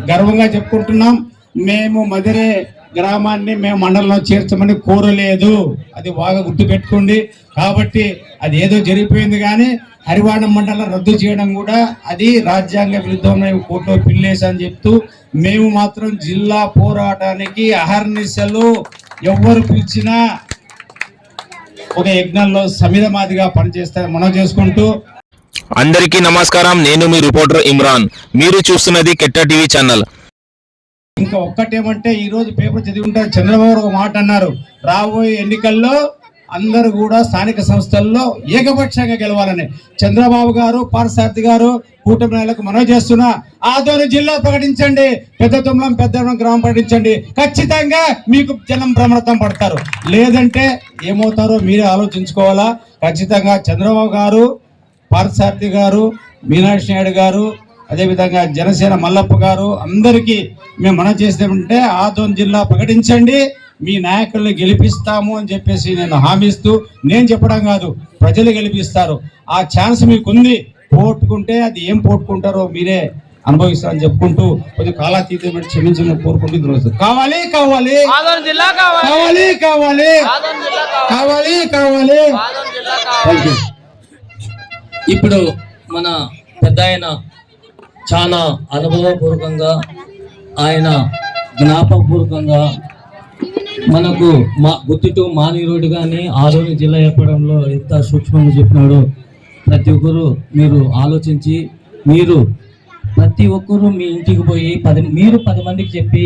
గర్వంగా చెప్పుకుంటున్నాం. మేము మదిరే గ్రామాన్ని మేము మండలంలో చేర్చమని కోరలేదు, అది బాగా గుర్తుపెట్టుకోండి. కాబట్టి అది ఏదో జరిగిపోయింది, కానీ హరివాడ మండలం రద్దు చేయడం కూడా అది రాజ్యాంగ విరుద్ధమైన కోర్టులో పిల్లేసి అని చెప్తూ మేము మాత్రం జిల్లా పోరాటానికి అహర్నిశలు ఎవరు పిలిచినా ఒక యజ్ఞంలో సమిధమాదిగా పనిచేస్తారని మనం చేసుకుంటూ, అందరికీ నమస్కారం. నేను మీ రిపోర్టర్ ఇమ్రాన్. మీరు చూస్తున్నది కెట్ట టీవీ ఛానల్. ఇంకా ఒక్కటేమంటే, ఈ రోజు పేపర్ చదివి ఉంటారు, చంద్రబాబు ఒక మాట అన్నారు, రాబోయే ఎన్నికల్లో అందరూ కూడా స్థానిక సంస్థల్లో ఏకపక్షంగా గెలవాలని. చంద్రబాబు గారు, పార్థసారథి గారు కూటమి నాయకులకు మనవి చేస్తున్నా, ఆదోని జిల్లా ప్రకటించండి, పెద్ద తుమ్మలం గ్రామం ప్రకటించండి, ఖచ్చితంగా మీకు జనం బ్రహ్మరథం పడతారు. లేదంటే ఏమవుతారో మీరే ఆలోచించుకోవాలా. ఖచ్చితంగా చంద్రబాబు గారు, పార్థసారథి గారు, మీనాక్షి నాయుడు గారు, అదేవిధంగా జనసేన మల్లప్ప గారు అందరికీ మేము మనవి చేసేదంటే, ఆదోని జిల్లా ప్రకటించండి, మీ నాయకుల్ని గెలిపిస్తాము అని చెప్పేసి నేను హామీస్తూ, నేను చెప్పడం కాదు, ప్రజలు గెలిపిస్తారు. ఆ ఛాన్స్ మీకుంది. పోట్టుకుంటే అది ఏం పోట్టుకుంటారో మీరే అనుభవిస్తారని చెప్పుకుంటూ కొద్ది కాలాతీతం క్షమించమని కోరుకుంటూ రోజు కావాలి కావాలి కావాలి కావాలి కావాలి కావాలి. ఇప్పుడు మన పెద్ద ఆయన చాలా అనుభవపూర్వకంగా, ఆయన జ్ఞాపకపూర్వకంగా మనకు గుత్తితో మానీయుడు కానీ ఆదోని జిల్లా ఏర్పడంలో ఎంత సూక్ష్మంగా చెప్పినాడో ప్రతి ఒక్కరూ మీరు ఆలోచించి, మీరు ప్రతి ఒక్కరూ మీ ఇంటికి పోయి 10 మందికి చెప్పి